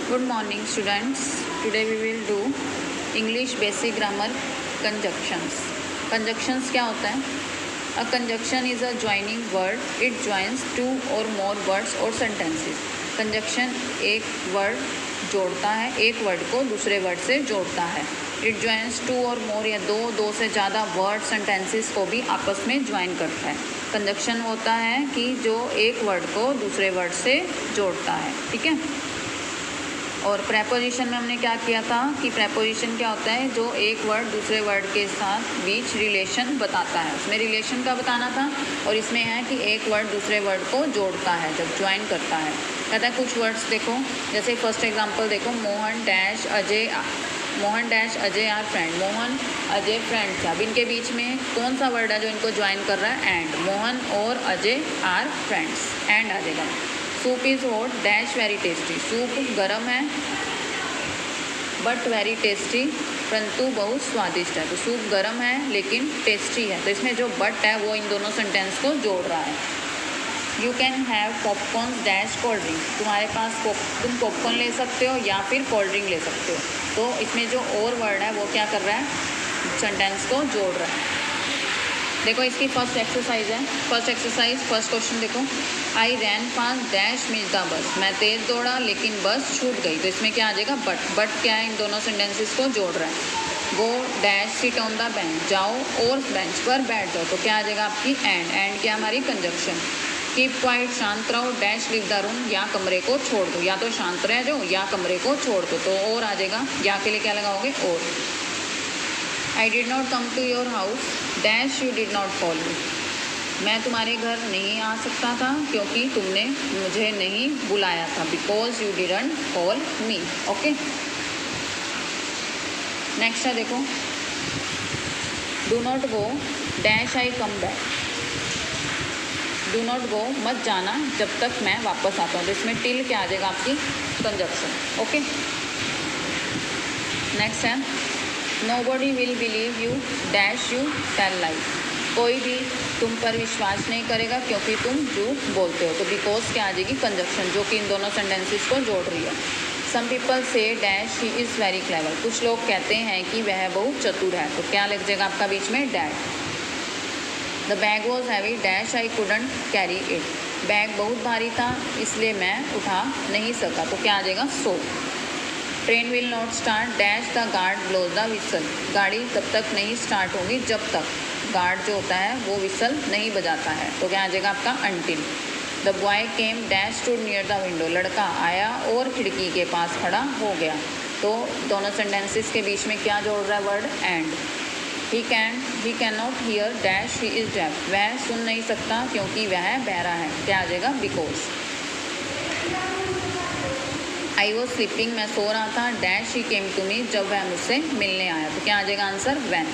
Good morning students. Today we will do English basic grammar conjunctions. Conjunctions क्या होता है? A conjunction is a joining word. It joins two or more words or sentences. Conjunction एक word जोड़ता है, एक word को दूसरे word से जोड़ता है. It joins two or more या दो से ज़्यादा वर्ड सेंटेंसेस को भी आपस में ज्वाइन करता है. कंजक्शन होता है कि जो एक वर्ड को दूसरे वर्ड से जोड़ता है. ठीक है. और प्रेपोजिशन में हमने क्या किया था कि प्रेपोजिशन क्या होता है, जो एक वर्ड दूसरे वर्ड के साथ बीच रिलेशन बताता है. उसमें रिलेशन का बताना था और इसमें है कि एक वर्ड दूसरे वर्ड को जोड़ता है जब ज्वाइन करता है. कहता है कुछ वर्ड्स देखो, जैसे फर्स्ट एग्जांपल देखो, Mohan dash Ajay are friend. Mohan Ajay friend था. अब इनके बीच में कौन सा वर्ड है जो इनको ज्वाइन कर रहा है? एंड. मोहन और अजय आर फ्रेंड्स. एंड आ जाएगा. Soup is hot dash very tasty. Soup गर्म है बट वेरी टेस्टी, परंतु बहुत स्वादिष्ट है. तो सूप गर्म है लेकिन टेस्टी है. तो इसमें जो बट है वो इन दोनों सेंटेंस को जोड़ रहा है. You can have popcorn dash cold drink. तुम्हारे पास तुम पॉपकॉर्न ले सकते हो या फिर कोल्ड ड्रिंक ले सकते हो. तो इसमें जो और वर्ड है वो क्या कर रहा है? सेंटेंस को जोड़ रहा है. देखो इसकी फर्स्ट एक्सरसाइज है. फर्स्ट क्वेश्चन देखो. I ran fast dash miss the bus. मैं तेज़ दौड़ा लेकिन बस छूट गई. तो इसमें क्या आ जाएगा? बट क्या है? इन दोनों सेंटेंसेस को जोड़ रहा है. गो dash sit on the bench. जाओ और बेंच पर बैठ जाओ. तो क्या आ जाएगा आपकी? एंड क्या हमारी कंजक्शन. कीप क्वाइट शांत रहो डैश लीव द रूम. या कमरे को छोड़ दो. या तो शांत रह जाओ या कमरे को छोड़ दो. तो और आ जाएगा. या के लिए क्या लगाओगे? और. I did not come to your house dash you did not call me. मैं तुम्हारे घर नहीं आ सकता था क्योंकि तुमने मुझे नहीं बुलाया था. Because you didn't call me. Okay. Next है देखो. Do not go dash I come back. Do not go मत जाना जब तक मैं वापस आता हूँ. तो इसमें टिल क्या आ जाएगा? आपकी कंजक्शन. ओके. नेक्स्ट है nobody will believe you dash you tell lies. कोई भी तुम पर विश्वास नहीं करेगा क्योंकि तुम झूठ बोलते हो. तो बिकॉज क्या आ जाएगी? कंजक्शन, जो कि इन दोनों सेंटेंसेस को जोड़ रही है. सम पीपल से dash he is very clever. कुछ लोग कहते हैं कि वह बहुत चतुर है. तो क्या लग जाएगा आपका बीच में? That. The bag was heavy dash I couldn't carry it. Bag बहुत भारी था इसलिए मैं उठा नहीं सका. तो क्या आ जाएगा? So. Train will not start dash the guard blows the whistle. गाड़ी तब तक नहीं स्टार्ट होगी जब तक गार्ड जो होता है वो विसल नहीं बजाता है. तो क्या आ जाएगा आपका? Until. The boy came dash to near the window. लड़का आया और खिड़की के पास खड़ा हो गया. तो दोनों सेंटेंसेस के बीच में क्या जोड़ रहा है? Word and. He can not hear dash he is deaf. वह सुन नहीं सकता क्योंकि वह बहरा है. क्या आ जाएगा? बिकॉज. I was sleeping. मैं सो रहा था dash he came to me. जब वह मुझसे मिलने आया. तो क्या आ जाएगा आंसर? वैन.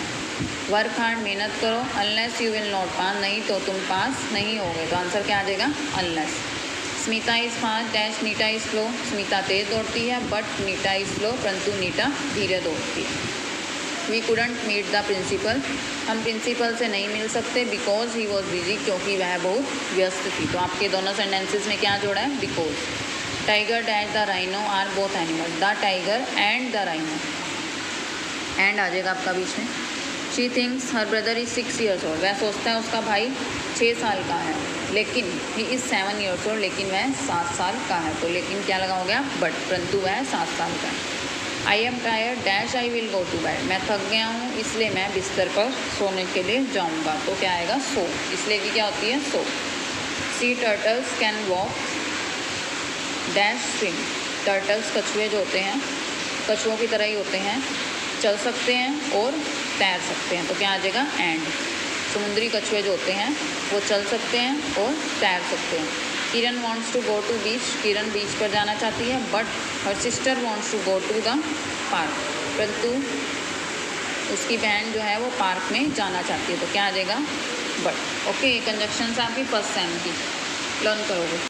Work hard. मेहनत करो. Unless you will not pass. नहीं तो तुम पास नहीं होगे. तो आंसर क्या आ जाएगा? Unless. Smita is fast dash Neeta is slow. Smita तेज़ दौड़ती है बट नीटा इज़ स्लो. परंतु नीटा धीरे दौड़ती है. We couldn't meet the principal. हम प्रिंसिपल से नहीं मिल सकते बिकॉज ही वॉज बिजी. क्योंकि वह बहुत व्यस्त थी. तो आपके दोनों सेंटेंसेस में क्या जोड़ा है? Because. Tiger dash the rhino are both animal. The tiger and the rhino. And आ जाएगा आपका बीच में. She thinks her brother is 6 years old. वह सोचता है उसका भाई 6 साल का है. लेकिन ही इज़ 7 years old. लेकिन वह 7 साल का है. तो लेकिन क्या लगा हो गया? बट. परंतु वह 7 साल का है. I am tired dash I will go to bed. मैं थक गया हूँ इसलिए मैं बिस्तर पर सोने के लिए जाऊँगा. तो क्या आएगा? सो. इसलिए कि क्या होती है? So. Sea turtles can walk dash swim. Turtles कछुए जो होते हैं कछुओं की तरह ही होते हैं, चल सकते हैं और तैर सकते हैं. तो क्या आ जाएगा? एंड. समुद्री कछुए जो होते हैं वो चल सकते हैं और तैर सकते हैं. Kiran wants to go to beach. Kiran beach पर जाना चाहती है but her sister wants to go to the park. परंतु उसकी बहन जो है वो पार्क में जाना चाहती है. तो क्या आ जाएगा? बट. ओके. कंजक्शन आपकी फर्स्ट सेम की लर्न करोगे.